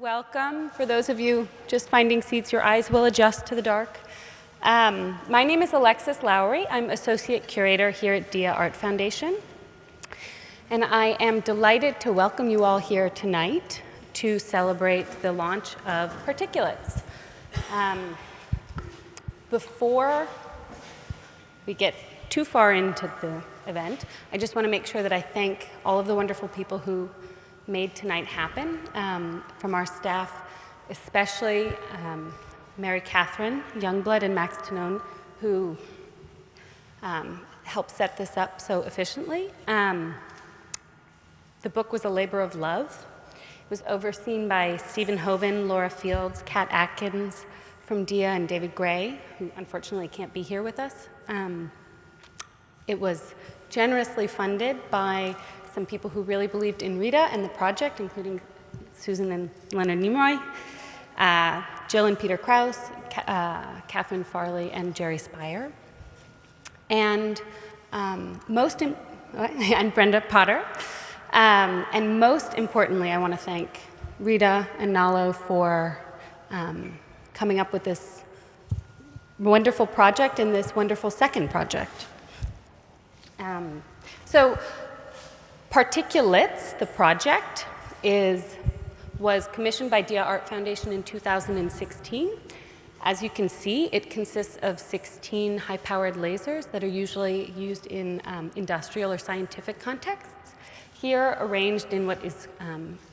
Welcome. For those of you just finding seats, your eyes will adjust to the dark. My name is Alexis Lowry. I'm Associate Curator here at Dia Art Foundation. And I am delighted to welcome you all here tonight to celebrate the launch of Particulates. Before we get too far into the event, I just want to make sure that I thank all of the wonderful people who made tonight happen. From our staff, especially Mary Catherine Youngblood and Max Tanone, who helped set this up so efficiently. The book was a labor of love. It was overseen by Stephen Hoban, Laura Fields, Kat Atkins from Dia, and David Gray, who unfortunately can't be here with us. It was generously funded by some people who really believed in Rita and the project, including Susan and Leonard Nimoy, Jill and Peter Krause, Catherine Farley, and Jerry Spire. And and Brenda Potter. And most importantly, I want to thank Rita and Nalo for coming up with this wonderful project and this wonderful second project. So Particulates, the project, was commissioned by Dia Art Foundation in 2016. As you can see, it consists of 16 high-powered lasers that are usually used in industrial or scientific contexts. Here, arranged in what is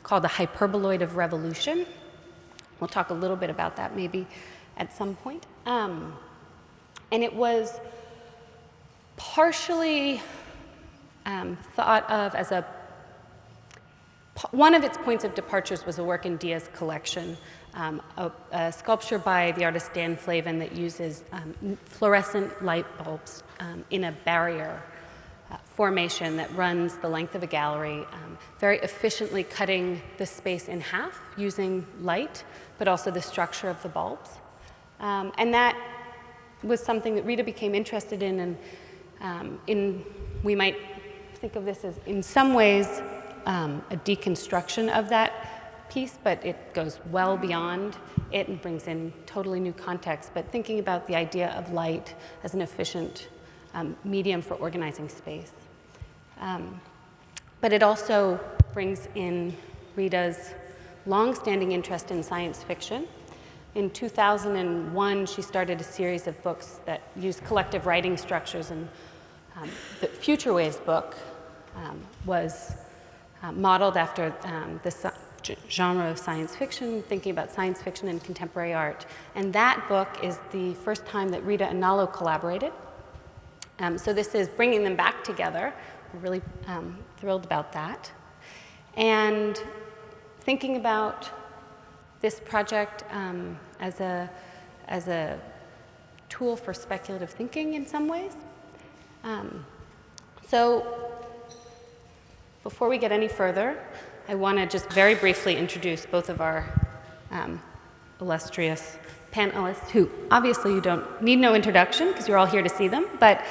called the hyperboloid of revolution. We'll talk a little bit about that maybe at some point. And it was partially thought of as one of its points of departures was a work in Dia's collection, a sculpture by the artist Dan Flavin that uses fluorescent light bulbs in a barrier formation that runs the length of a gallery, very efficiently cutting the space in half using light, but also the structure of the bulbs. And that was something that Rita became interested in, and we might think of this as, in some ways, a deconstruction of that piece, but it goes well beyond it and brings in totally new context. But thinking about the idea of light as an efficient medium for organizing space. But it also brings in Rita's long-standing interest in science fiction. In 2001, she started a series of books that used collective writing structures, and the Future Waves book was modeled after this genre of science fiction, thinking about science fiction and contemporary art. And that book is the first time that Rita and Nalo collaborated. So this is bringing them back together. We're really thrilled about that. And thinking about this project as a tool for speculative thinking in some ways. So before we get any further, I want to just very briefly introduce both of our illustrious panelists, who obviously you don't need no introduction because you're all here to see them, but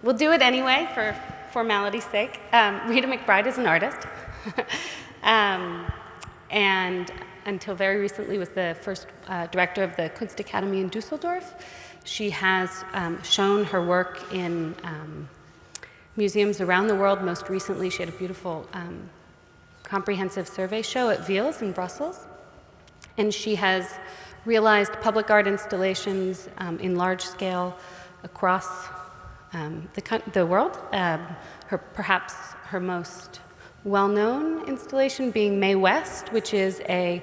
we'll do it anyway for formality's sake. Rita McBride is an artist, and until very recently was the first director of the Kunstakademie in Dusseldorf. She has shown her work in museums around the world. Most recently, she had a beautiful comprehensive survey show at Wiels in Brussels. And she has realized public art installations in large scale across the world. Perhaps her most well-known installation being Mae West, which is a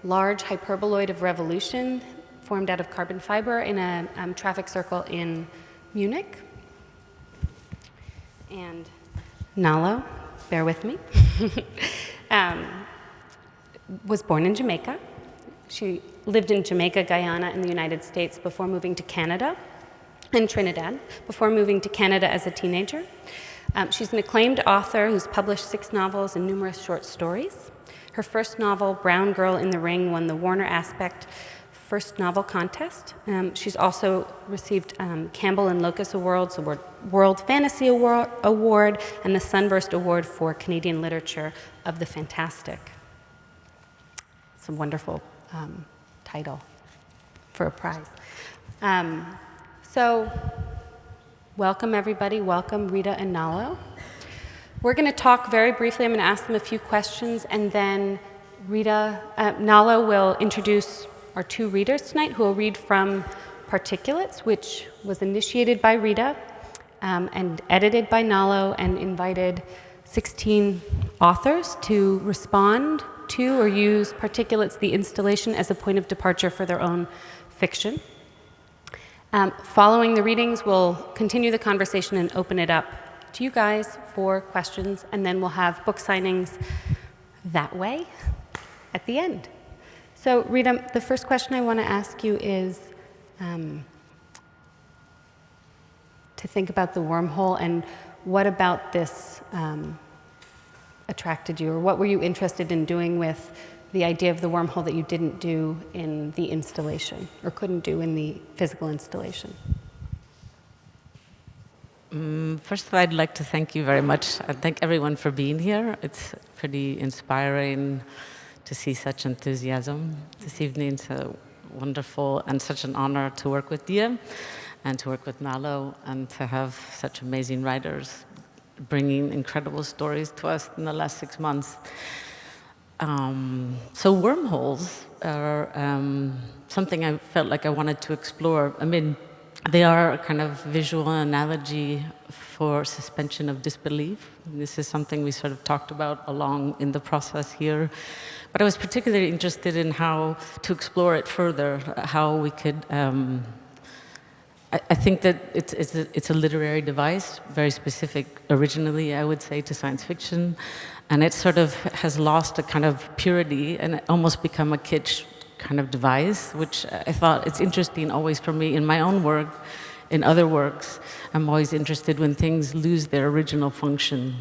large hyperboloid of revolution formed out of carbon fiber in a traffic circle in Munich. And Nalo, bear with me, was born in Jamaica. She lived in Jamaica, Guyana, and the United States before moving to Canada, and Trinidad, before moving to Canada as a teenager. She's an acclaimed author who's published 6 novels and numerous short stories. Her first novel, Brown Girl in the Ring, won the Warner Aspect First Novel Contest. She's also received Campbell and Locus Awards, World Fantasy Award, and the Sunburst Award for Canadian Literature of the Fantastic. It's a wonderful title for a prize. So welcome, everybody. Welcome, Rita and Nalo. We're going to talk very briefly. I'm going to ask them a few questions, and then Nalo will introduce our two readers tonight who will read from Particulates, which was initiated by Rita and edited by Nalo, and invited 16 authors to respond to or use Particulates, the installation, as a point of departure for their own fiction. Following the readings, we'll continue the conversation and open it up to you guys for questions, and then we'll have book signings that way at the end. So, Rita, the first question I want to ask you is to think about the wormhole, and what about this attracted you, or what were you interested in doing with the idea of the wormhole that you didn't do in the installation, or couldn't do in the physical installation? First of all, I'd like to thank you very much. I thank everyone for being here. It's pretty inspiring to see such enthusiasm this evening. So wonderful, and such an honor to work with Dia and to work with Nalo, and to have such amazing writers bringing incredible stories to us in the last 6 months. So wormholes are something I felt like I wanted to explore. I mean, they are a kind of visual analogy for suspension of disbelief. This is something we sort of talked about along in the process here. But I was particularly interested in how to explore it further, how we could... I think that it's a literary device, very specific originally, I would say, to science fiction. And it sort of has lost a kind of purity and almost become a kitsch kind of device, which I thought it's interesting always for me in my own work, in other works. I'm always interested when things lose their original function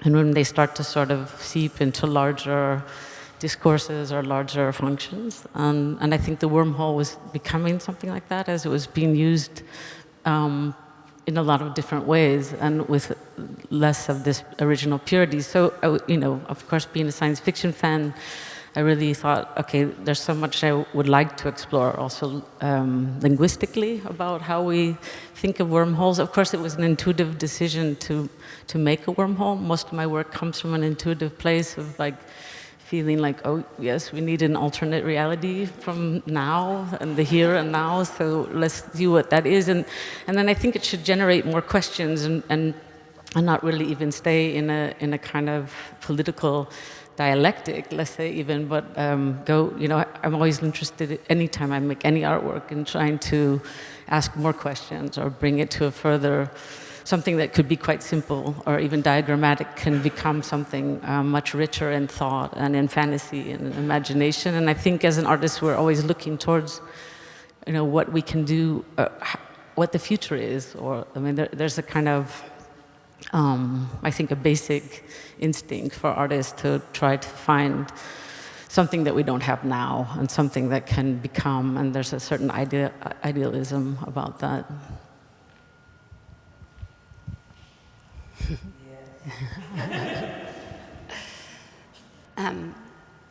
and when they start to sort of seep into larger discourses or larger functions. And I think the wormhole was becoming something like that as it was being used in a lot of different ways and with less of this original purity. So, you know, of course, being a science fiction fan, I really thought, okay, there's so much I would like to explore also linguistically about how we think of wormholes. Of course, it was an intuitive decision to make a wormhole. Most of my work comes from an intuitive place of like feeling like, oh, yes, we need an alternate reality from now and the here and now, so let's see what that is. And then I think it should generate more questions and not really even stay in a kind of political dialectic, let's say even, but go, you know, I'm always interested anytime I make any artwork in trying to ask more questions or bring it to a further, something that could be quite simple or even diagrammatic can become something much richer in thought and in fantasy and in imagination. And I think as an artist, we're always looking towards, you know, what we can do, what the future is, or, I mean, there's a kind of, I think, a basic instinct for artists to try to find something that we don't have now and something that can become, and there's a certain idealism about that.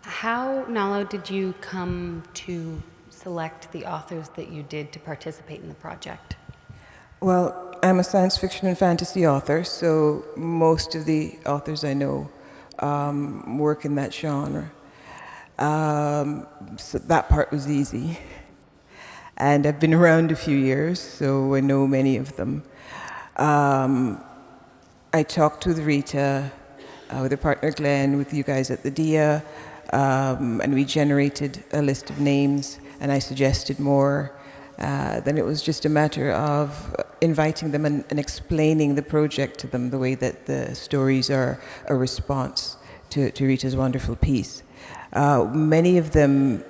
How, Nalo, did you come to select the authors that you did to participate in the project? Well, I'm a science fiction and fantasy author, so most of the authors I know work in that genre. So that part was easy. And I've been around a few years, so I know many of them. I talked with Rita, with her partner Glenn, with you guys at the DIA, and we generated a list of names, and I suggested more. Then it was just a matter of inviting them and explaining the project to them, the way that the stories are a response to Rita's wonderful piece. Many of them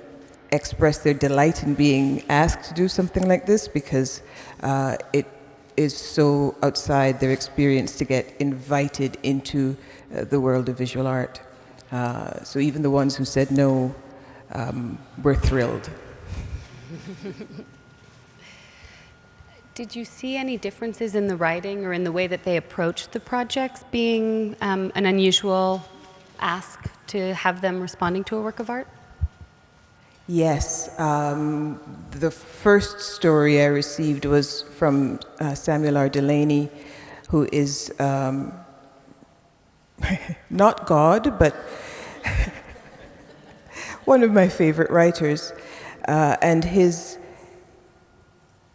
expressed their delight in being asked to do something like this because it is so outside their experience to get invited into the world of visual art. So even the ones who said no were thrilled. Did you see any differences in the writing or in the way that they approached the projects being an unusual ask to have them responding to a work of art? Yes. The first story I received was from Samuel R. Delaney, who is not God, but one of my favorite writers. And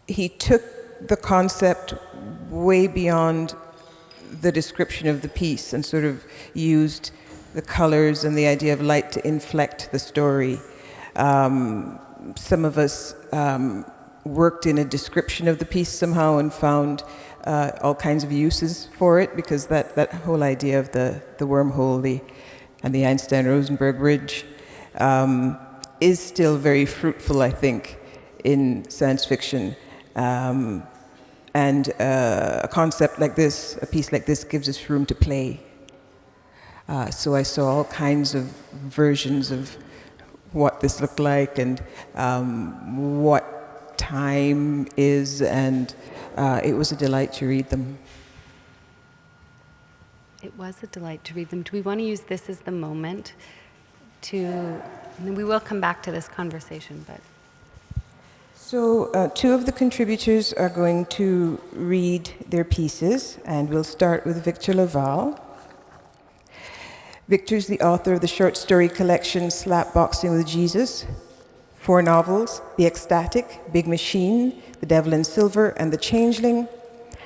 he took the concept way beyond the description of the piece and sort of used the colors and the idea of light to inflect the story. Some of us worked in a description of the piece somehow and found all kinds of uses for it, because that whole idea of the wormhole and the Einstein-Rosenberg bridge is still very fruitful, I think, in science fiction. And a concept like this, a piece like this, gives us room to play. So I saw all kinds of versions of what this looked like and what time is, and it was a delight to read them. It was a delight to read them. Do we want to use this as the moment to, and we will come back to this conversation, but. So two of the contributors are going to read their pieces, and we'll start with Victor Laval. Victor's the author of the short story collection Slapboxing with Jesus, 4 novels, The Ecstatic, Big Machine, The Devil in Silver, and The Changeling,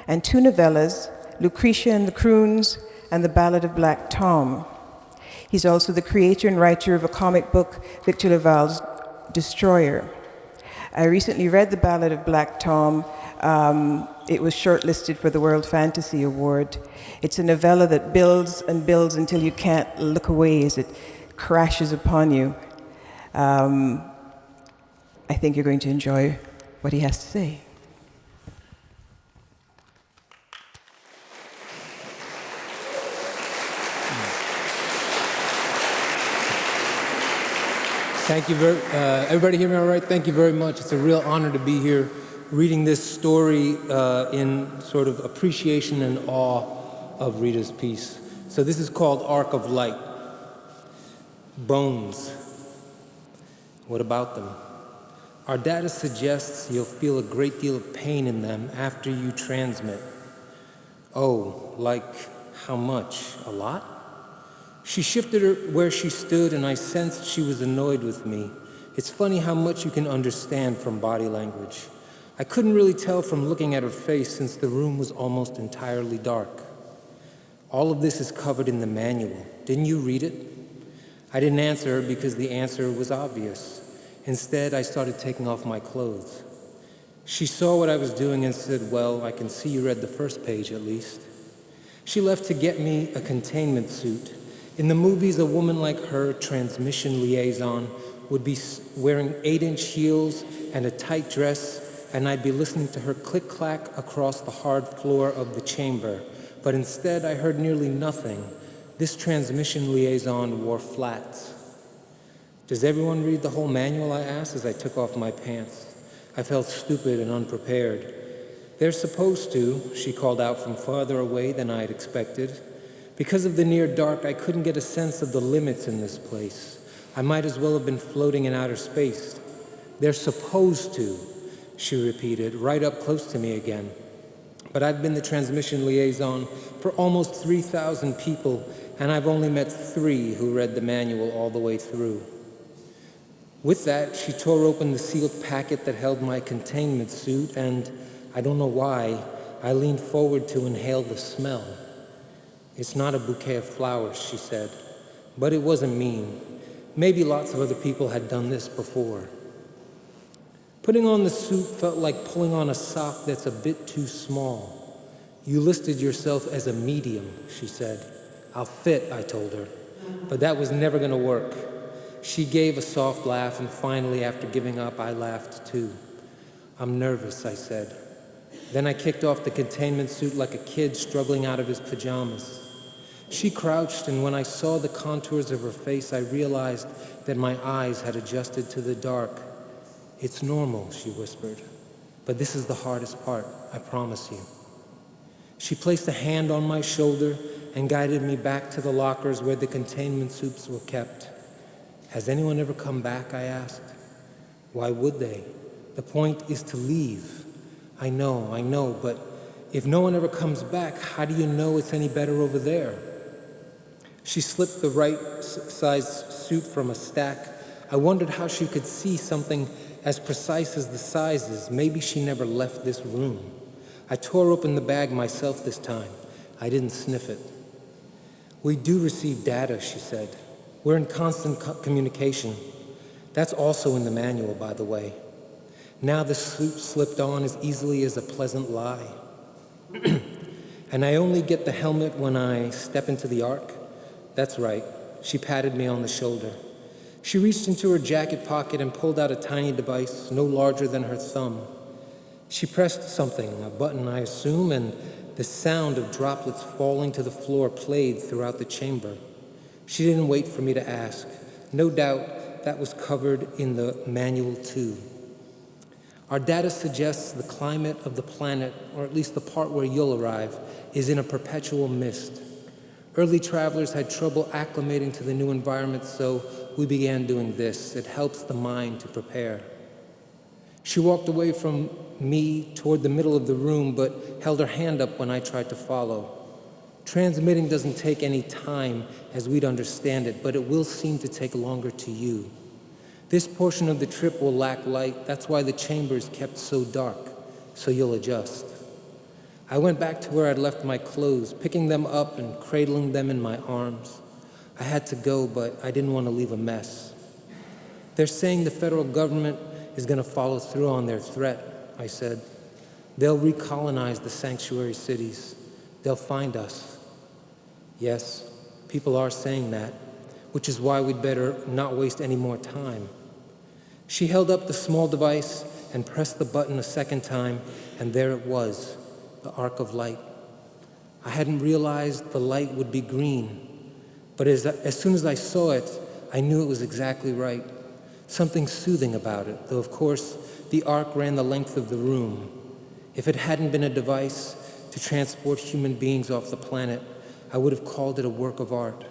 and 2 novellas, Lucretia and the Croons, and The Ballad of Black Tom. He's also the creator and writer of a comic book, Victor Laval's Destroyer. I recently read The Ballad of Black Tom. It was shortlisted for the World Fantasy Award. It's a novella that builds and builds until you can't look away as it crashes upon you. I think you're going to enjoy what he has to say. Thank you everybody hear me all right? Thank you very much. It's a real honor to be here reading this story in sort of appreciation and awe of Rita's piece. So this is called Arc of Light. Bones. What about them? Our data suggests you'll feel a great deal of pain in them after you transmit. Oh, like how much? A lot? She shifted her where she stood, and I sensed she was annoyed with me. It's funny how much you can understand from body language. I couldn't really tell from looking at her face since the room was almost entirely dark. All of this is covered in the manual. Didn't you read it? I didn't answer her because the answer was obvious. Instead, I started taking off my clothes. She saw what I was doing and said, "Well, I can see you read the first page at least." She left to get me a containment suit. In the movies, a woman like her, transmission liaison, would be wearing 8-inch heels and a tight dress, and I'd be listening to her click-clack across the hard floor of the chamber. But instead, I heard nearly nothing. This transmission liaison wore flats. "Does everyone read the whole manual?" I asked as I took off my pants. I felt stupid and unprepared. "They're supposed to," she called out from farther away than I had expected. Because of the near dark, I couldn't get a sense of the limits in this place. I might as well have been floating in outer space. "They're supposed to," she repeated, right up close to me again. But I've been the transmission liaison for almost 3,000 people, and I've only met 3 who read the manual all the way through. With that, she tore open the sealed packet that held my containment suit, and I don't know why, I leaned forward to inhale the smell. "It's not a bouquet of flowers," she said, but it wasn't mean. Maybe lots of other people had done this before. Putting on the suit felt like pulling on a sock that's a bit too small. "You listed yourself as a medium," she said. "I'll fit," I told her. But that was never going to work. She gave a soft laugh, and finally, after giving up, I laughed too. "I'm nervous," I said. Then I kicked off the containment suit like a kid struggling out of his pajamas. She crouched, and when I saw the contours of her face, I realized that my eyes had adjusted to the dark. "It's normal," she whispered. "But this is the hardest part, I promise you." She placed a hand on my shoulder and guided me back to the lockers where the containment suits were kept. "Has anyone ever come back?" I asked. Why would they? The point is to leave. I know, but if no one ever comes back, how do you know it's any better over there? She slipped the right size suit from a stack. I wondered how she could see something as precise as the sizes. Maybe she never left this room. I tore open the bag myself this time. I didn't sniff it. We do receive data, she said. We're in constant communication. That's also in the manual, by the way. Now the suit slipped on as easily as a pleasant lie. And I only get the helmet when I step into the Ark? That's right. She patted me on the shoulder. She reached into her jacket pocket and pulled out a tiny device no larger than her thumb. She pressed something, a button I assume, and the sound of droplets falling to the floor played throughout the chamber. She didn't wait for me to ask. No doubt that was covered in the manual too. Our data suggests the climate of the planet, or at least the part where you'll arrive, is in a perpetual mist. Early travelers had trouble acclimating to the new environment, so we began doing this. It helps the mind to prepare. She walked away from me toward the middle of the room, but held her hand up when I tried to follow. Transmitting doesn't take any time as we'd understand it, but it will seem to take longer to you. This portion of the trip will lack light. That's why the chamber is kept so dark, so you'll adjust. I went back to where I'd left my clothes, picking them up and cradling them in my arms. I had to go, but I didn't want to leave a mess. They're saying the federal government is going to follow through on their threat, I said. They'll recolonize the sanctuary cities. They'll find us. Yes, people are saying that, which is why we'd better not waste any more time. She held up the small device and pressed the button a second time, and there it was, the arc of light. I hadn't realized the light would be green, but as soon as I saw it, I knew it was exactly right. Something soothing about it, though of course the arc ran the length of the room. If it hadn't been a device to transport human beings off the planet, I would have called it a work of art.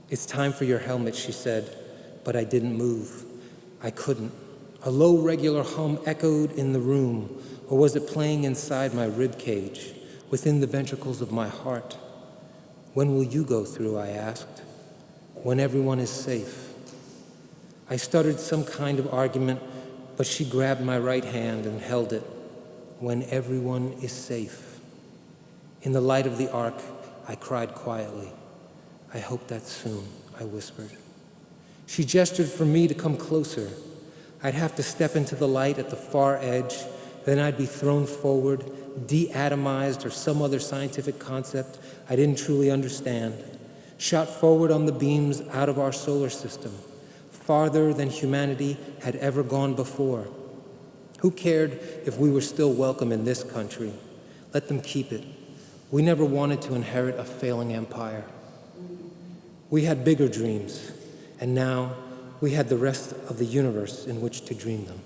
It's time for your helmet, she said, but I didn't move. I couldn't. A low, regular hum echoed in the room, or was it playing inside my rib cage, within the ventricles of my heart? When will you go through, I asked. When everyone is safe. I stuttered some kind of argument, but she grabbed my right hand and held it. When everyone is safe. In the light of the arc, I cried quietly. I hope that's soon, I whispered. She gestured for me to come closer. I'd have to step into the light at the far edge, then I'd be thrown forward, de-atomized or some other scientific concept I didn't truly understand, shot forward on the beams out of our solar system, farther than humanity had ever gone before. Who cared if we were still welcome in this country? Let them keep it. We never wanted to inherit a failing empire. We had bigger dreams, and now we had the rest of the universe in which to dream them.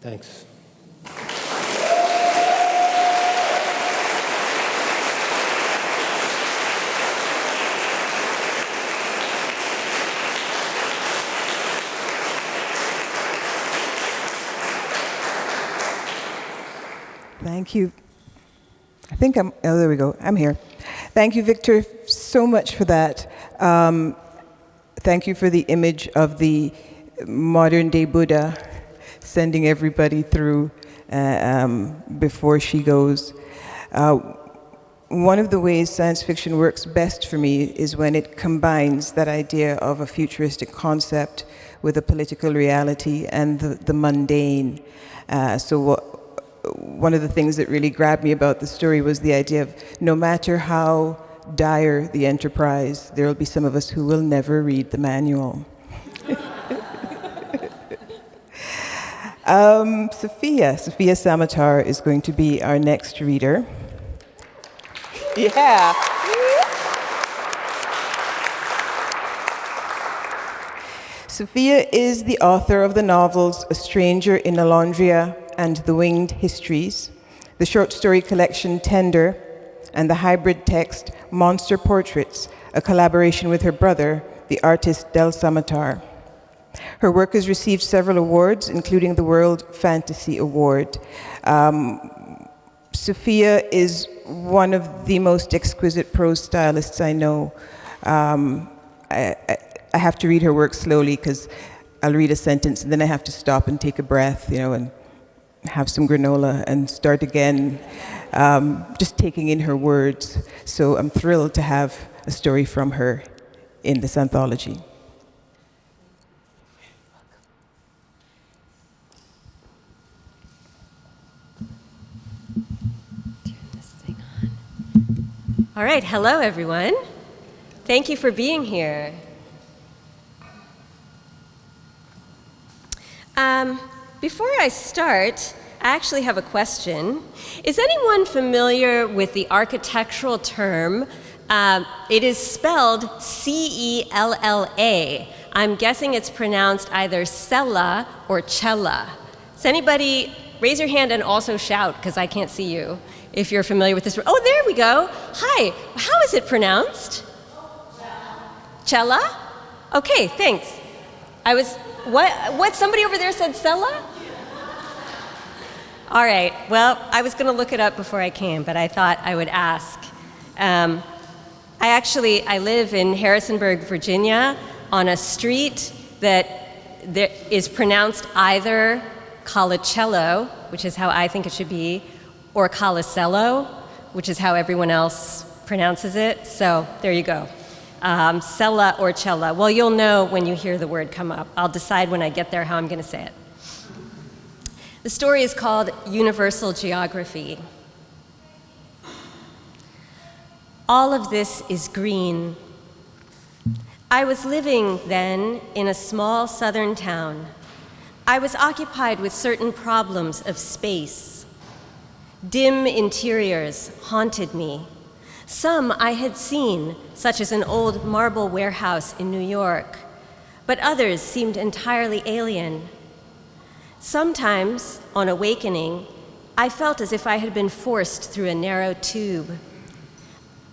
Thanks. Thank you. I think oh, there we go. I'm here. Thank you, Victor, so much for that. Thank you for the image of the modern-day Buddha sending everybody through before she goes. One of the ways science fiction works best for me is when it combines that idea of a futuristic concept with a political reality and the mundane. One of the things that really grabbed me about the story was the idea of no matter how dire the enterprise, there will be some of us who will never read the manual. Sophia Samatar is going to be our next reader. Yeah. Sophia is the author of the novels A Stranger in Alondria and The Winged Histories, the short story collection Tender, and the hybrid text Monster Portraits, a collaboration with her brother, the artist Del Samatar. Her work has received several awards, including the World Fantasy Award. Sophia is one of the most exquisite prose stylists I know. I have to read her work slowly because I'll read a sentence and then I have to stop and take a breath, and have some granola and start again, just taking in her words. So I'm thrilled to have a story from her in this anthology. All right, hello everyone. Thank you for being here. Before I start, I actually have a question. Is anyone familiar with the architectural term? It is spelled C-E-L-L-A. I'm guessing it's pronounced either cella or cella. Does anybody raise your hand and also shout, because I can't see you, if you're familiar with this. Oh, there we go. Hi, how is it pronounced? Cella? Okay, thanks. What, somebody over there said cella? All right, well, I was gonna look it up before I came, but I thought I would ask. I live in Harrisonburg, Virginia, on a street that is pronounced either Calicello, which is how I think it should be, or Calicello, which is how everyone else pronounces it. So there you go. Cella or cella. Well, you'll know when you hear the word come up. I'll decide when I get there how I'm going to say it. The story is called Universal Geography. All of this is green. I was living then in a small southern town. I was occupied with certain problems of space. Dim interiors haunted me. Some I had seen, such as an old marble warehouse in New York, but others seemed entirely alien. Sometimes, on awakening, I felt as if I had been forced through a narrow tube.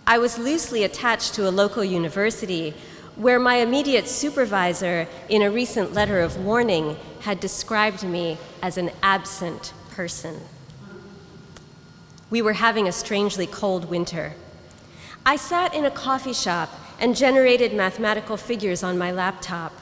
I was loosely attached to a local university where my immediate supervisor, in a recent letter of warning, had described me as an absent person. We were having a strangely cold winter. I sat in a coffee shop and generated mathematical figures on my laptop.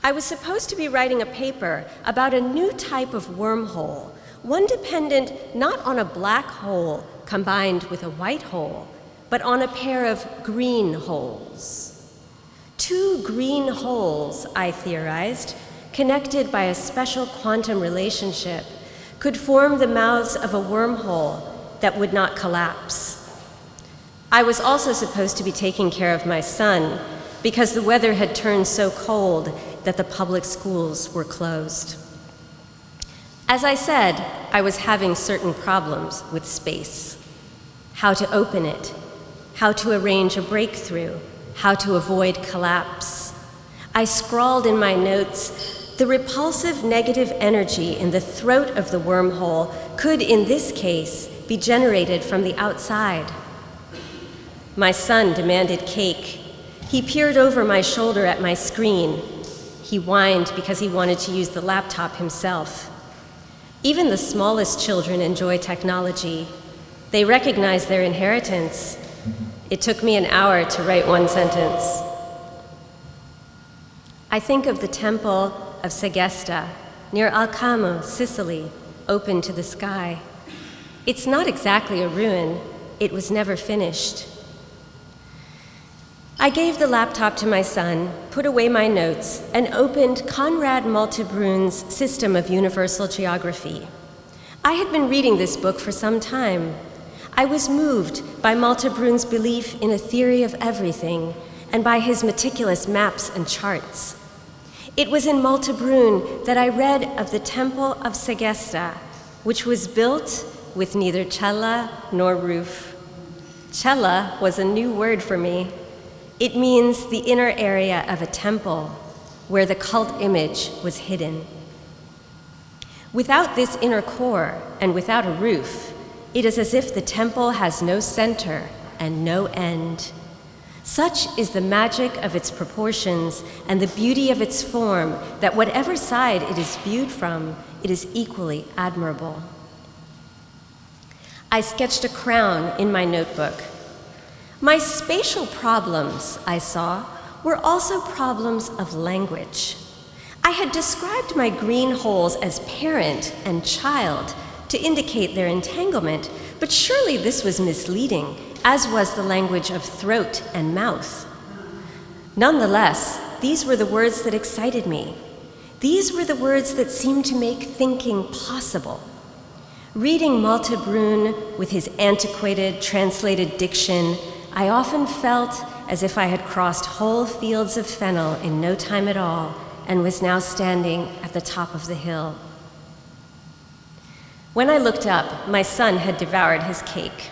I was supposed to be writing a paper about a new type of wormhole, one dependent not on a black hole combined with a white hole, but on a pair of green holes. Two green holes, I theorized, connected by a special quantum relationship, could form the mouths of a wormhole that would not collapse. I was also supposed to be taking care of my son because the weather had turned so cold that the public schools were closed. As I said, I was having certain problems with space. How to open it, how to arrange a breakthrough, how to avoid collapse. I scrawled in my notes, the repulsive negative energy in the throat of the wormhole could, in this case, be generated from the outside. My son demanded cake. He peered over my shoulder at my screen. He whined because he wanted to use the laptop himself. Even the smallest children enjoy technology. They recognize their inheritance. It took me an hour to write one sentence. I think of the temple of Segesta, near Alcamo, Sicily, open to the sky. It's not exactly a ruin. It was never finished. I gave the laptop to my son, put away my notes, and opened Conrad Maltebrun's System of Universal Geography. I had been reading this book for some time. I was moved by Maltebrun's belief in a theory of everything and by his meticulous maps and charts. It was in Maltebrun that I read of the Temple of Segesta, which was built with neither cella nor roof. Cella was a new word for me. It means the inner area of a temple where the cult image was hidden. Without this inner core and without a roof, it is as if the temple has no center and no end. Such is the magic of its proportions and the beauty of its form that whatever side it is viewed from, it is equally admirable. I sketched a crown in my notebook. My spatial problems, I saw, were also problems of language. I had described my green holes as parent and child to indicate their entanglement, but surely this was misleading, as was the language of throat and mouth. Nonetheless, these were the words that excited me. These were the words that seemed to make thinking possible. Reading Malte Brun with his antiquated, translated diction, I often felt as if I had crossed whole fields of fennel in no time at all and was now standing at the top of the hill. When I looked up, my son had devoured his cake.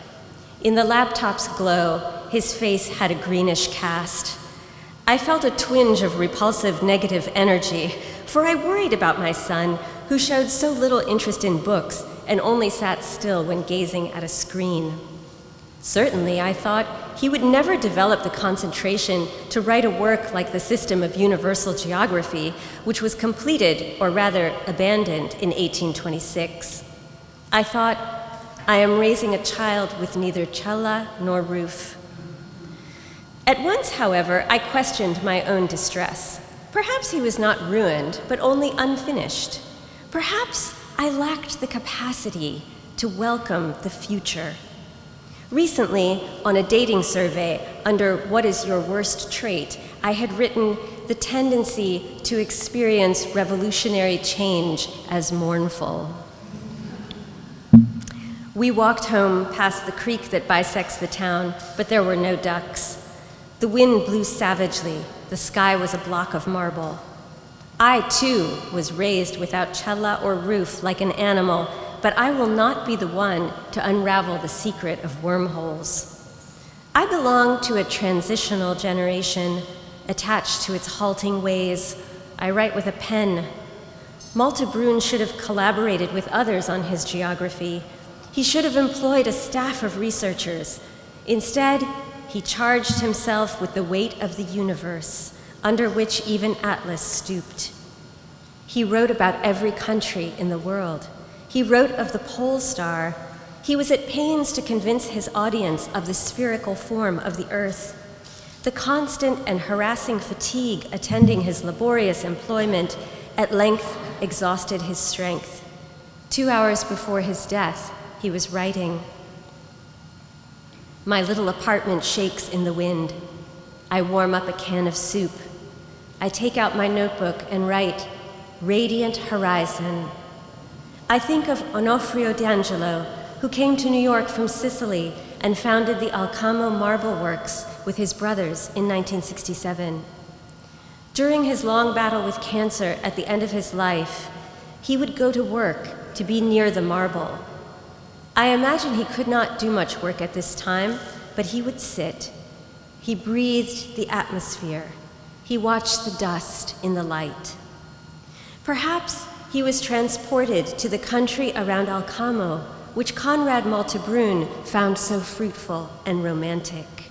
In the laptop's glow, his face had a greenish cast. I felt a twinge of repulsive negative energy, for I worried about my son, who showed so little interest in books and only sat still when gazing at a screen. Certainly, I thought, he would never develop the concentration to write a work like the System of Universal Geography, which was completed, or rather abandoned, in 1826. I thought, I am raising a child with neither cella nor roof. At once, however, I questioned my own distress. Perhaps he was not ruined, but only unfinished. Perhaps I lacked the capacity to welcome the future. Recently, on a dating survey under What is Your Worst Trait, I had written the tendency to experience revolutionary change as mournful. We walked home past the creek that bisects the town, but there were no ducks. The wind blew savagely. The sky was a block of marble. I, too, was raised without cella or roof like an animal, but I will not be the one to unravel the secret of wormholes. I belong to a transitional generation, attached to its halting ways. I write with a pen. Malte Brun should have collaborated with others on his geography. He should have employed a staff of researchers. Instead, he charged himself with the weight of the universe, under which even Atlas stooped. He wrote about every country in the world. He wrote of the pole star. He was at pains to convince his audience of the spherical form of the Earth. The constant and harassing fatigue attending his laborious employment at length exhausted his strength. 2 hours before his death, he was writing. My little apartment shakes in the wind. I warm up a can of soup. I take out my notebook and write, Radiant Horizon. I think of Onofrio D'Angelo, who came to New York from Sicily and founded the Alcamo Marble Works with his brothers in 1967. During his long battle with cancer at the end of his life, he would go to work to be near the marble. I imagine he could not do much work at this time, but he would sit. He breathed the atmosphere. He watched the dust in the light. Perhaps he was transported to the country around Alcamo, which Conrad Malte Brun found so fruitful and romantic.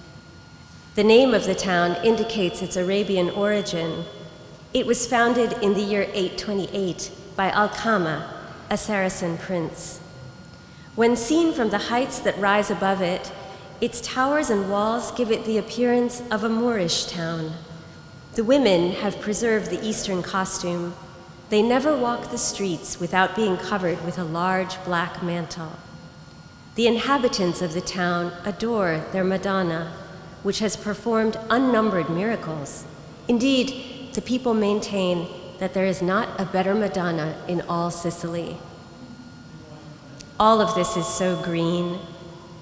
The name of the town indicates its Arabian origin. It was founded in the year 828 by Alcama, a Saracen prince. When seen from the heights that rise above it, its towers and walls give it the appearance of a Moorish town. The women have preserved the Eastern costume. They never walk the streets without being covered with a large black mantle. The inhabitants of the town adore their Madonna, which has performed unnumbered miracles. Indeed, the people maintain that there is not a better Madonna in all Sicily. All of this is so green.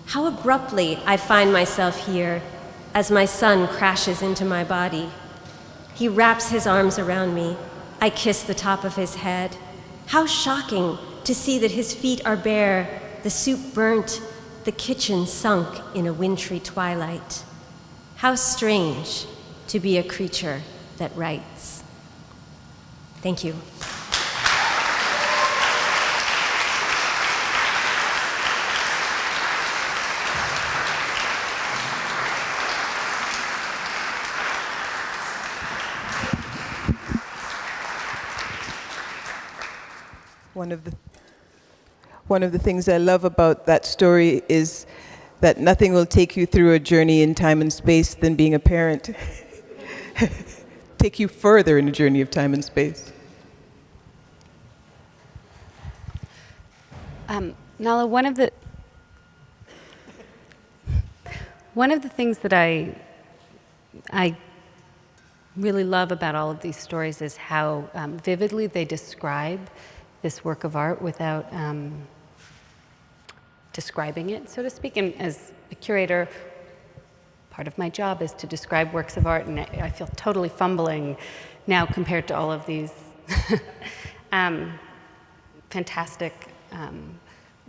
How abruptly I find myself here as my son crashes into my body. He wraps his arms around me. I kiss the top of his head. How shocking to see that his feet are bare, the soup burnt, the kitchen sunk in a wintry twilight. How strange to be a creature that writes. Thank you. One of the things I love about that story is that nothing will take you through a journey in time and space than being a parent. Take you further in a journey of time and space. Nalo, one of the things that I really love about all of these stories is how vividly they describe this work of art without describing it, so to speak. And as a curator, part of my job is to describe works of art, and I feel totally fumbling now compared to all of these fantastic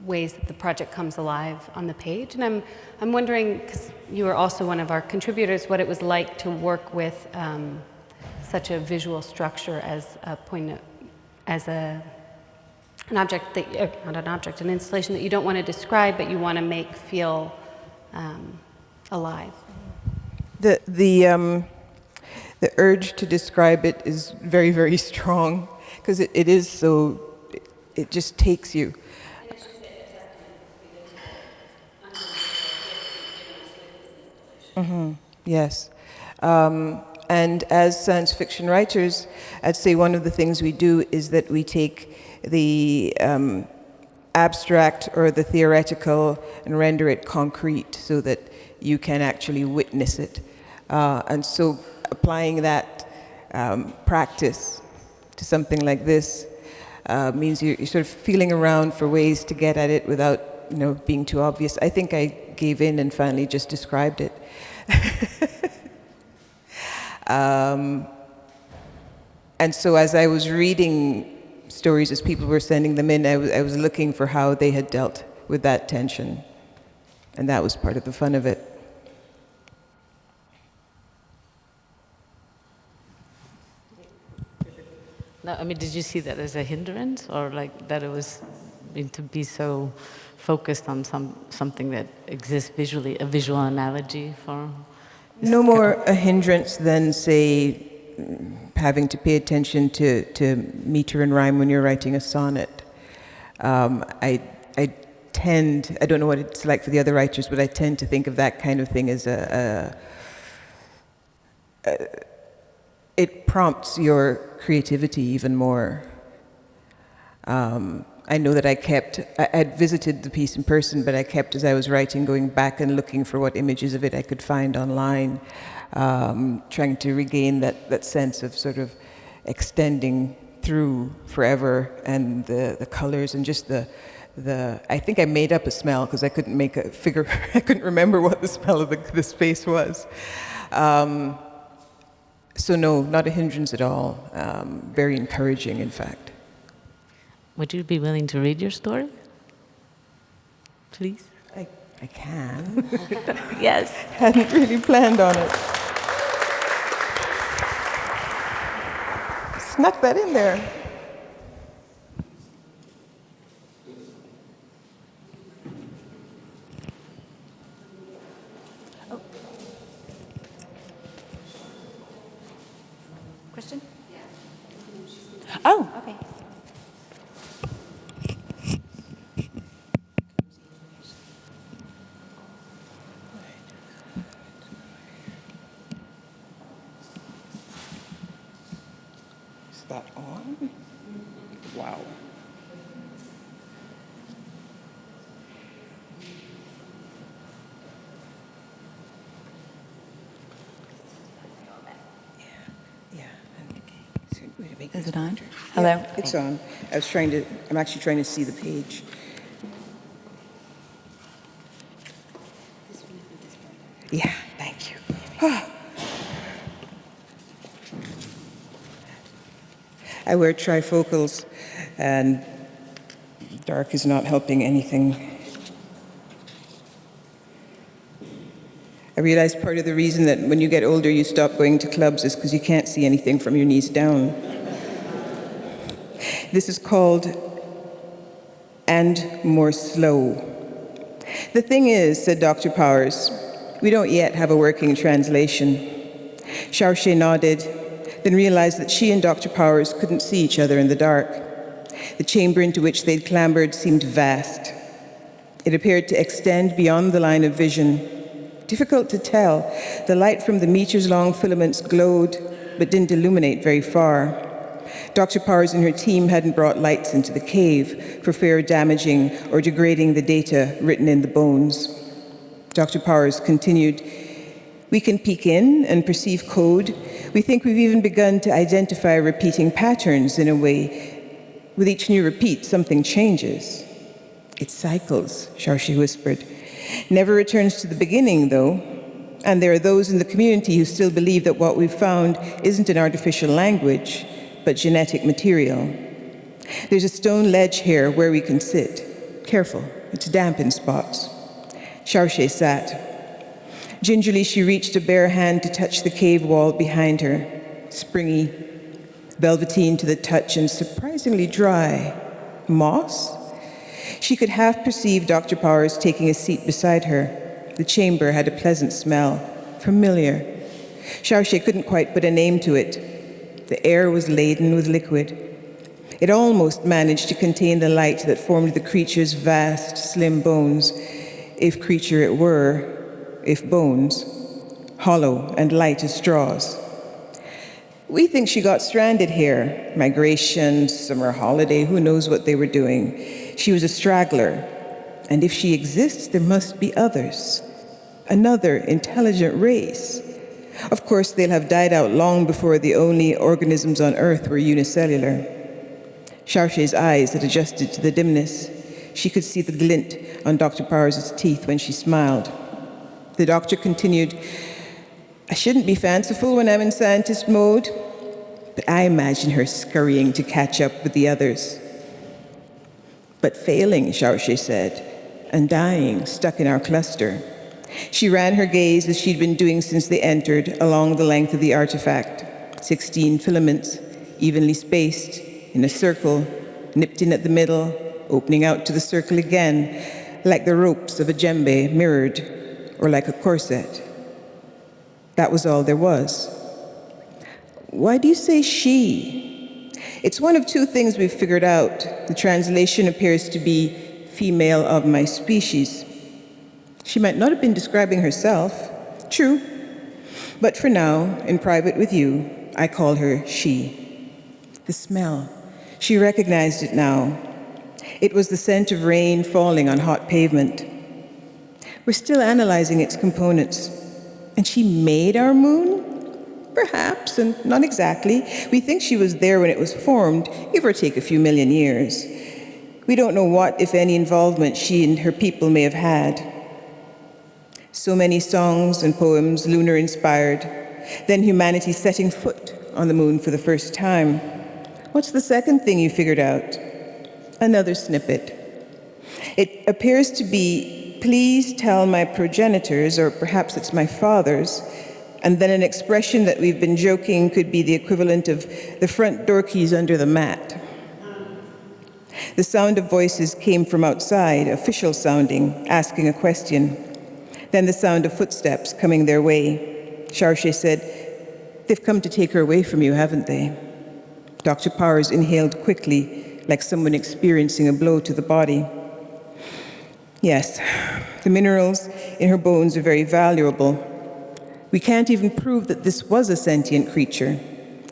ways that the project comes alive on the page. And I'm wondering, because you were also one of our contributors, what it was like to work with such a visual structure as a point of, as an object that, not an object, an installation that you don't want to describe, but you want to make feel alive. The urge to describe it is very, very strong, because it is so, it just takes you. Mm-hmm. Yes. And as science fiction writers, I'd say one of the things we do is that we take the abstract or the theoretical and render it concrete so that you can actually witness it. And so applying that practice to something like this means you're sort of feeling around for ways to get at it without, being too obvious. I think I gave in and finally just described it. And so as I was reading stories, as people were sending them in, I was looking for how they had dealt with that tension. And that was part of the fun of it. No, did you see that as a hindrance, or like that it was to be so focused on something that exists visually, a visual analogy for? No more a hindrance than, say, having to pay attention to meter and rhyme when you're writing a sonnet. I tend, I don't know what it's like for the other writers, but I tend to think of that kind of thing as it prompts your creativity even more. I know that I had visited the piece in person, but I kept, as I was writing, going back and looking for what images of it I could find online, trying to regain that sense of sort of extending through forever, and the colors and just I think I made up a smell because I couldn't make a figure, I couldn't remember what the smell of the space was. So no, not a hindrance at all. Very encouraging, in fact. Would you be willing to read your story? Please? I can. Yes. Hadn't really planned on it. Snuck that in there. Oh. Question? Oh, okay. That on? Wow. Yeah. Is it on? Hello? Yeah, it's on. I'm actually trying to see the page. Yeah, thank you. I wear trifocals, and dark is not helping anything. I realized part of the reason that when you get older you stop going to clubs is because you can't see anything from your knees down. This is called And More Slow. The thing is, said Dr. Powers, we don't yet have a working translation. Xiaoxie nodded, then realized that she and Dr. Powers couldn't see each other in the dark. The chamber into which they'd clambered seemed vast. It appeared to extend beyond the line of vision. Difficult to tell. The light from the meters-long filaments glowed, but didn't illuminate very far. Dr. Powers and her team hadn't brought lights into the cave for fear of damaging or degrading the data written in the bones. Dr. Powers continued, "We can peek in and perceive code. We think we've even begun to identify repeating patterns in a way. With each new repeat, something changes." "It cycles," Xiaoxi whispered. "Never returns to the beginning, though. And there are those in the community who still believe that what we've found isn't an artificial language, but genetic material. There's a stone ledge here where we can sit. Careful, it's damp in spots." Xiaoxi sat. Gingerly, she reached a bare hand to touch the cave wall behind her. Springy, velveteen to the touch and surprisingly dry. Moss? She could half perceive Dr. Powers taking a seat beside her. The chamber had a pleasant smell, familiar. Xiaoxi couldn't quite put a name to it. The air was laden with liquid. It almost managed to contain the light that formed the creature's vast, slim bones, if creature it were, if bones, hollow and light as straws. "We think she got stranded here. Migration, summer holiday, who knows what they were doing. She was a straggler. And if she exists, there must be others. Another intelligent race. Of course, they'll have died out long before the only organisms on Earth were unicellular." Xiaoxi's eyes had adjusted to the dimness. She could see the glint on Dr. Powers' teeth when she smiled. The doctor continued, "I shouldn't be fanciful when I'm in scientist mode, but I imagine her scurrying to catch up with the others." "But failing," Xiaoxi said, "and dying, stuck in our cluster." She ran her gaze, as she'd been doing since they entered, along the length of the artifact. 16 filaments, evenly spaced, in a circle, nipped in at the middle, opening out to the circle again, like the ropes of a djembe mirrored, or like a corset. That was all there was. "Why do you say she?" "It's one of two things we've figured out. The translation appears to be female of my species. She might not have been describing herself. True. But for now, in private with you, I call her she." The smell. She recognized it now. It was the scent of rain falling on hot pavement. "We're still analyzing its components." "And she made our moon?" "Perhaps, and not exactly. We think she was there when it was formed, give or take a few million years. We don't know what, if any, involvement she and her people may have had." So many songs and poems, lunar-inspired. Then humanity setting foot on the moon for the first time. "What's the second thing you figured out?" Another snippet. It appears to be, "Please tell my progenitors," or perhaps it's my father's, and then an expression that we've been joking could be the equivalent of "the front door keys under the mat." The sound of voices came from outside, official sounding, asking a question. Then the sound of footsteps coming their way. Xiaoxi said, "They've come to take her away from you, haven't they?" Dr. Powers inhaled quickly, like someone experiencing a blow to the body. "Yes, the minerals in her bones are very valuable. We can't even prove that this was a sentient creature.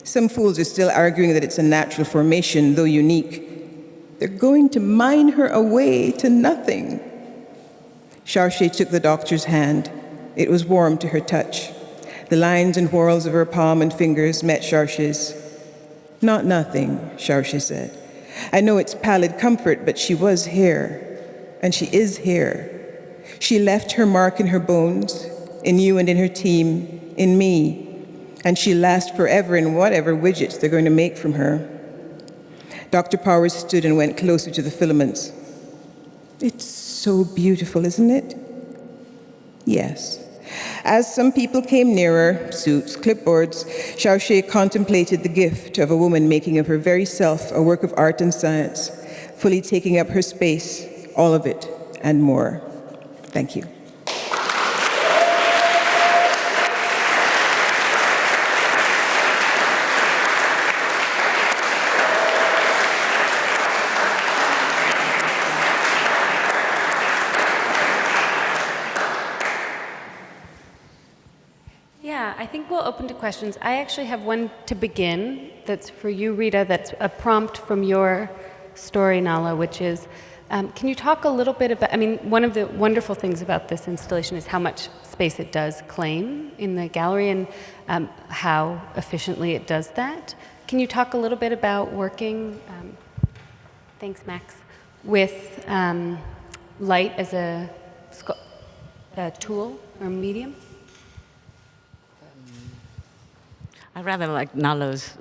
Some fools are still arguing that it's a natural formation, though unique. They're going to mine her away to nothing." Xiaoxi took the doctor's hand. It was warm to her touch. The lines and whorls of her palm and fingers met Xiaoxi's. "Not nothing," Xiaoxi said. "I know it's pallid comfort, but she was here, and she is here. She left her mark in her bones, in you and in her team, in me, and she'll last forever in whatever widgets they're going to make from her." Dr. Powers stood and went closer to the filaments. "It's so beautiful, isn't it?" "Yes." As some people came nearer, suits, clipboards, Xiaoxi contemplated the gift of a woman making of her very self a work of art and science, fully taking up her space, all of it, and more. Thank you. Yeah, I think we'll open to questions. I actually have one to begin that's for you, Rita, that's a prompt from your story, Nalo, which is, can you talk a little bit about, I mean, one of the wonderful things about this installation is how much space it does claim in the gallery and how efficiently it does that. Can you talk a little bit about working, thanks Max, with light as a tool or medium? I rather like Nalo's,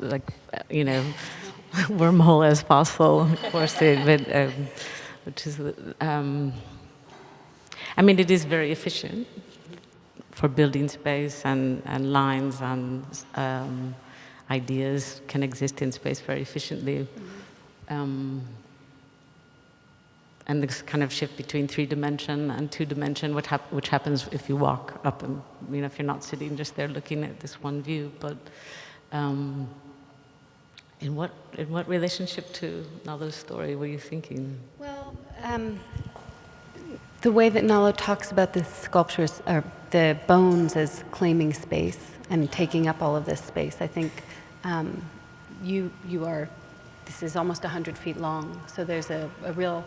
wormhole as possible, of course, which is, it is very efficient for building space and lines and ideas can exist in space very efficiently. And this kind of shift between 3-dimension and 2-dimension, which happens if you walk up and, if you're not sitting just there looking at this one view. But in what relationship to Nalo's story were you thinking? Well, the way that Nalo talks about the sculptures, or the bones as claiming space and taking up all of this space, I think this is almost 100 feet long, so there's a real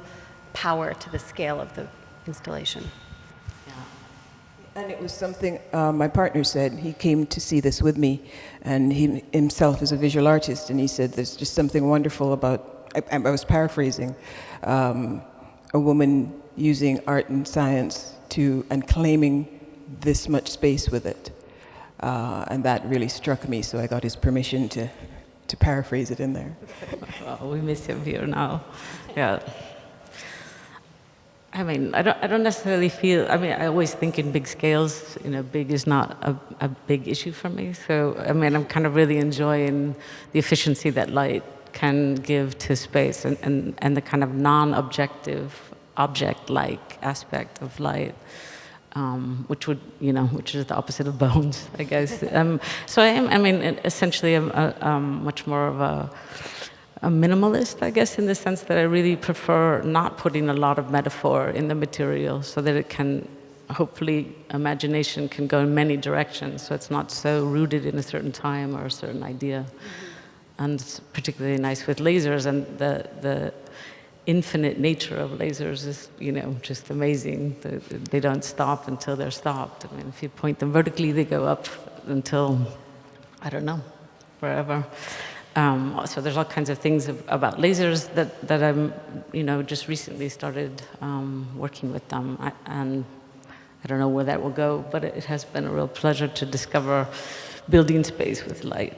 power to the scale of the installation. And it was something my partner said. He came to see this with me, and he himself is a visual artist, and he said there's just something wonderful about, I was paraphrasing, a woman using art and science and claiming this much space with it. And that really struck me, so I got his permission to paraphrase it in there. Oh, we miss him here now. Yeah. I don't necessarily feel, I always think in big scales, big is not a big issue for me. So, I'm kind of really enjoying the efficiency that light can give to space and the kind of non-objective, object-like aspect of light, which is the opposite of bones, I guess. So I am, essentially much more of a minimalist, I guess, in the sense that I really prefer not putting a lot of metaphor in the material so that it can, hopefully, imagination can go in many directions, so it's not so rooted in a certain time or a certain idea. Mm-hmm. And it's particularly nice with lasers, and the infinite nature of lasers is, just amazing. They don't stop until they're stopped. If you point them vertically, they go up until, I don't know, wherever. So there's all kinds of things about lasers that I'm, just recently started working with them. And I don't know where that will go, but it has been a real pleasure to discover building space with light.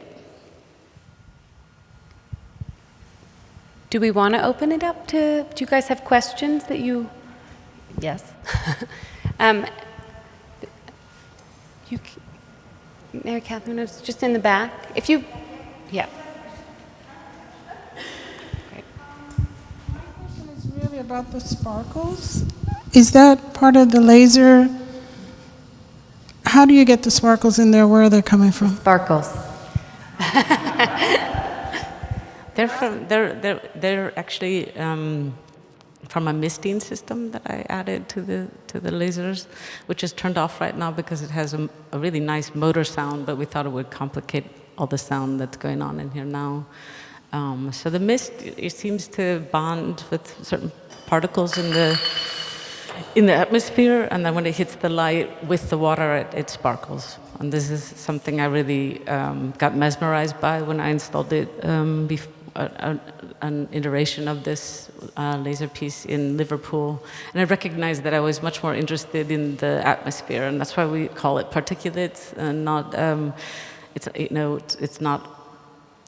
Do we want to open it up do you guys have questions that you, yes. Mary Catherine, it's just in the back. If you, yeah. Really about the sparkles. Is that part of the laser? How do you get the sparkles in there? Where are they coming from? Sparkles. They're actually from a misting system that I added to the lasers, which is turned off right now because it has a really nice motor sound, but we thought it would complicate all the sound that's going on in here now. So the mist, it seems to bond with certain particles in the atmosphere, and then when it hits the light with the water, it sparkles. And this is something I really got mesmerized by when I installed it, an iteration of this laser piece in Liverpool. And I recognized that I was much more interested in the atmosphere, and that's why we call it Particulates, and not, it's not.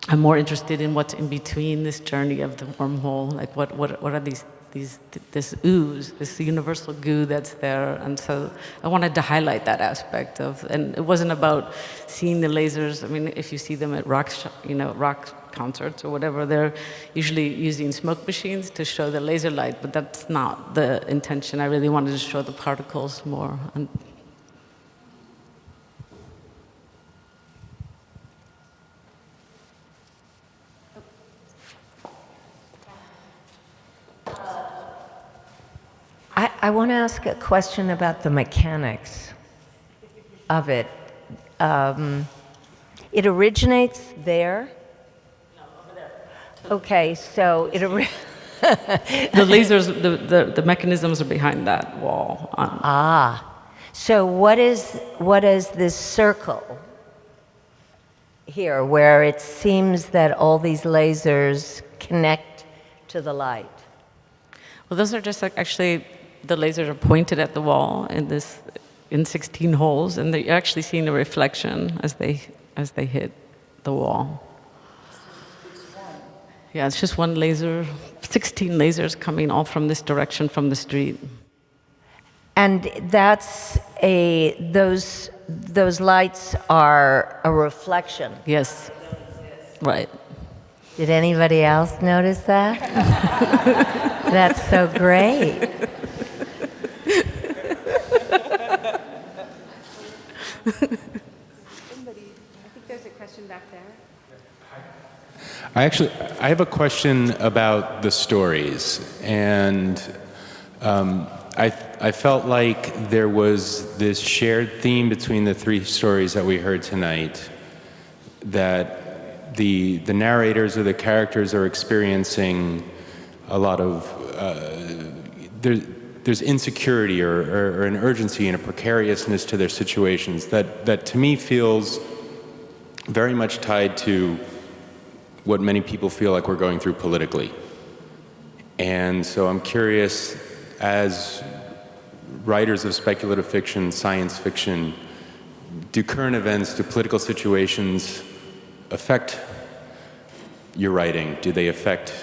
I'm more interested in what's in between this journey of the wormhole, like what are this ooze, this universal goo that's there, and so I wanted to highlight that aspect of, and it wasn't about seeing the lasers. If you see them at rock concerts or whatever, they're usually using smoke machines to show the laser light, but that's not the intention. I really wanted to show the particles more. I want to ask a question about the mechanics of it. It originates there? No, over there. Okay, so it The lasers, the mechanisms are behind that wall. So what is this circle here where it seems that all these lasers connect to the light? Well, those are just actually, the lasers are pointed at the wall in 16 holes, and you're actually seeing a reflection as they hit the wall. Yeah, it's just one laser, 16 lasers coming all from this direction from the street. And those lights are a reflection. Yes, right. Did anybody else notice that? That's so great. I think there's a question back there. I have a question about the stories, and I felt like there was this shared theme between the three stories that we heard tonight, that the narrators or the characters are experiencing a lot of there's insecurity or an urgency and a precariousness to their situations that to me feels very much tied to what many people feel like we're going through politically. And so I'm curious, as writers of speculative fiction, science fiction, do current events, do political situations affect your writing? Do they affect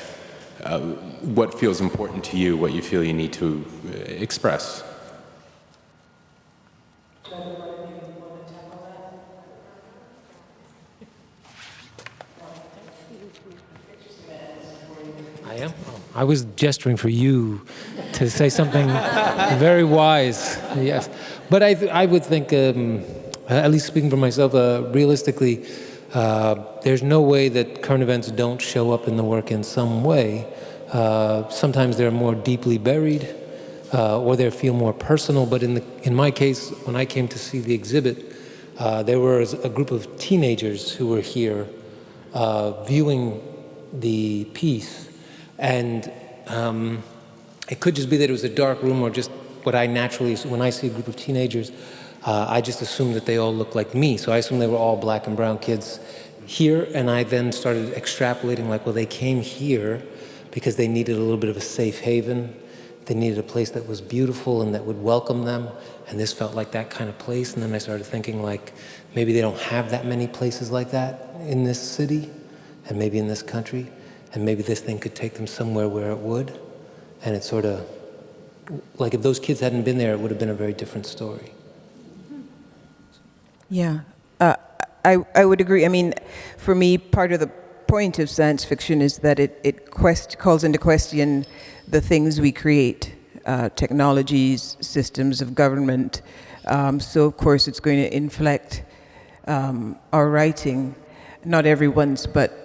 what feels important to you, what you feel you need to express? I was gesturing for you to say something very wise, yes. But I would think, at least speaking for myself, realistically, there's no way that current events don't show up in the work in some way. Sometimes they're more deeply buried, or they feel more personal. But in my case, when I came to see the exhibit, there was a group of teenagers who were here viewing the piece. And it could just be that it was a dark room, or just what I naturally, when I see a group of teenagers, I just assume that they all look like me. So I assume they were all black and brown kids here, and I then started extrapolating like, well, they came here because they needed a little bit of a safe haven. They needed a place that was beautiful and that would welcome them, and this felt like that kind of place. And then I started thinking like, maybe they don't have that many places like that in this city, and maybe in this country. And maybe this thing could take them somewhere where it would. And it's sort of, like if those kids hadn't been there, it would have been a very different story. Yeah, I would agree. I mean, for me, part of the point of science fiction is that it calls into question the things we create, technologies, systems of government. So, of course, it's going to inflect our writing. Not everyone's, but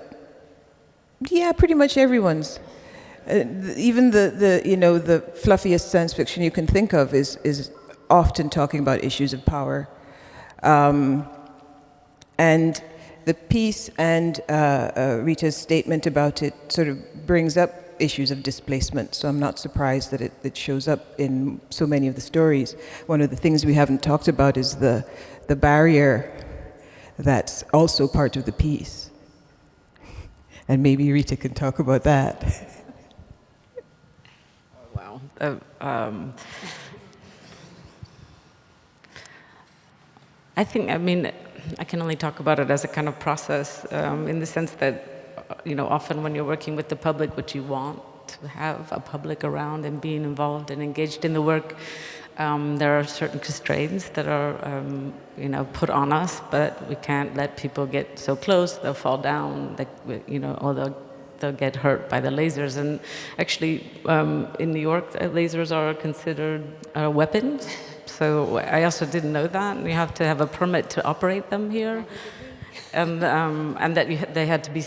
yeah, pretty much everyone's. Even the fluffiest science fiction you can think of is often talking about issues of power. And the piece and Rita's statement about it sort of brings up issues of displacement, so I'm not surprised that it shows up in so many of the stories. One of the things we haven't talked about is the barrier that's also part of the piece. And maybe Rita can talk about that. Wow. I think, I mean, I can only talk about it as a kind of process, in the sense that, often when you're working with the public, what you want to have a public around and being involved and engaged in the work, there are certain constraints that are, put on us, but we can't let people get so close, they'll fall down, or they'll get hurt by the lasers. And actually, in New York, lasers are considered weapons. So I also didn't know that. You have to have a permit to operate them here. And that they had to be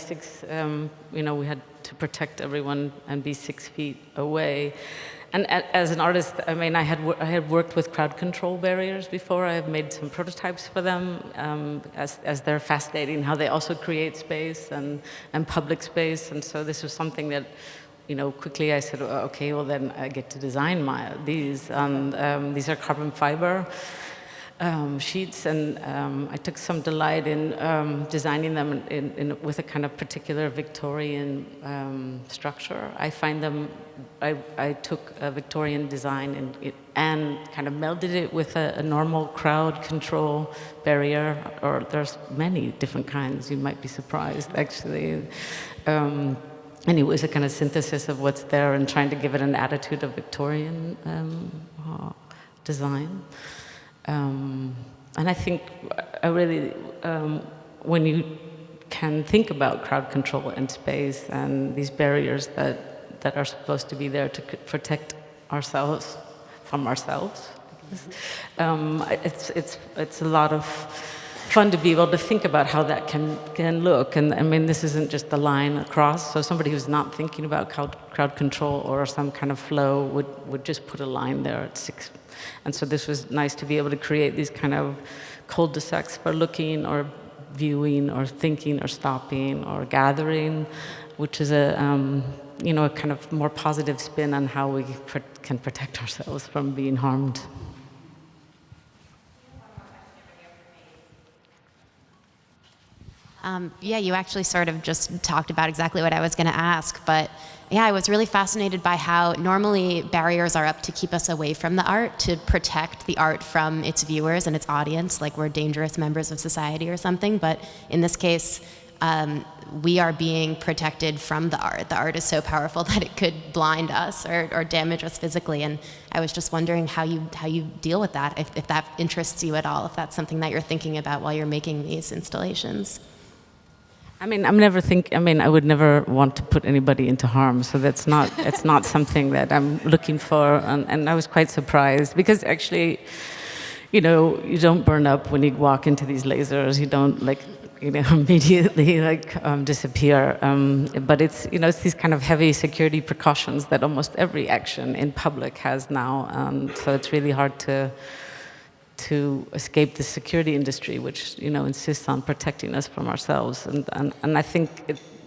we had to protect everyone and be 6 feet away. as an artist, I mean, I had worked with crowd control barriers before. I have made some prototypes for them, as they're fascinating how they also create space and public space. And so this was something that, quickly I said, okay, well then I get to design these. And these are carbon fiber sheets, and I took some delight in designing them with a kind of particular Victorian structure. I find them, I took a Victorian design and kind of melded it with a normal crowd control barrier, or there's many different kinds, you might be surprised actually. And it was a kind of synthesis of what's there and trying to give it an attitude of Victorian design. And I think I really, when you can think about crowd control and space and these barriers that are supposed to be there to protect ourselves from ourselves, it's a lot of fun to be able to think about how that can look. And I mean, this isn't just a line across, so somebody who's not thinking about crowd control or some kind of flow would just put a line there at 6. And so this was nice to be able to create these kind of cul-de-sacs for looking or viewing or thinking or stopping or gathering, which is a kind of more positive spin on how we can protect ourselves from being harmed. Yeah, you actually sort of just talked about exactly what I was going to ask, but yeah, I was really fascinated by how normally barriers are up to keep us away from the art, to protect the art from its viewers and its audience, like we're dangerous members of society or something, but in this case, we are being protected from the art. The art is so powerful that it could blind us or damage us physically, and I was just wondering how you deal with that, if that interests you at all, if that's something that you're thinking about while you're making these installations. I mean, I would never want to put anybody into harm, so it's not something that I'm looking for, and I was quite surprised, because actually, you don't burn up when you walk into these lasers, you don't immediately disappear, but it's these kind of heavy security precautions that almost every action in public has now, so it's really hard to escape the security industry, which insists on protecting us from ourselves, and I think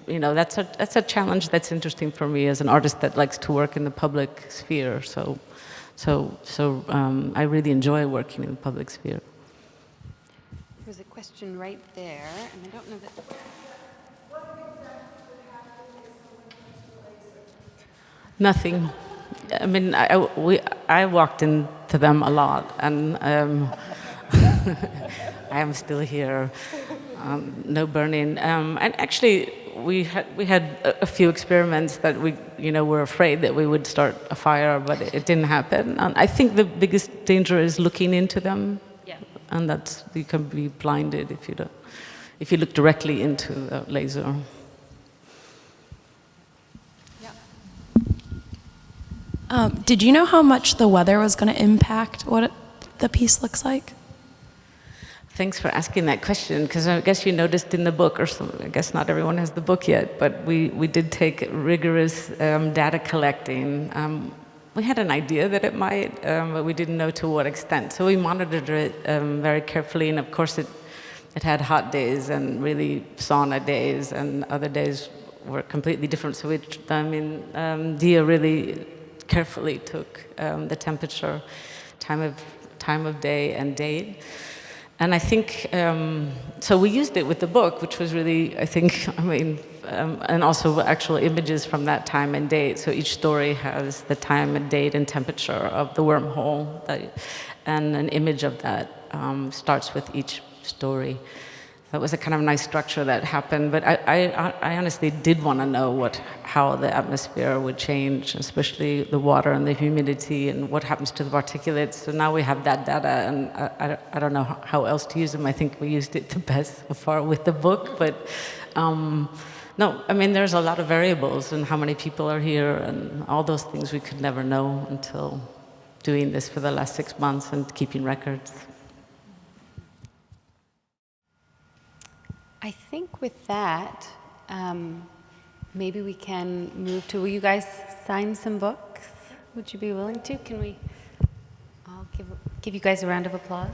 that's a challenge that's interesting for me as an artist that likes to work in the public sphere. So I really enjoy working in the public sphere. There's a question right there, and I don't know that. Nothing. I mean, I walked into them a lot, and I am still here. No burning, and actually, we had a few experiments that we were afraid that we would start a fire, but it didn't happen. And I think the biggest danger is looking into them, and you can be blinded if you look directly into the laser. Did you know how much the weather was going to impact what the piece looks like? Thanks for asking that question, because I guess you noticed in the book, I guess not everyone has the book yet, but we did take rigorous data collecting. We had an idea that it might, but we didn't know to what extent. So we monitored it very carefully, and of course it had hot days and really sauna days, and other days were completely different. So Dia really carefully took the temperature, time of day and date. And I think, so we used it with the book, which was really, and also actual images from that time and date. So each story has the time and date and temperature of the wormhole, and an image of that starts with each story. That was a kind of nice structure that happened, but I honestly did want to know how the atmosphere would change, especially the water and the humidity, and what happens to the particulates. So now we have that data, and I don't know how else to use them. I think we used it the best so far with the book, but no, there's a lot of variables, and how many people are here, and all those things we could never know until doing this for the last 6 months and keeping records. I think with that, maybe we can move to, will you guys sign some books? Would you be willing to? Can we all give you guys a round of applause?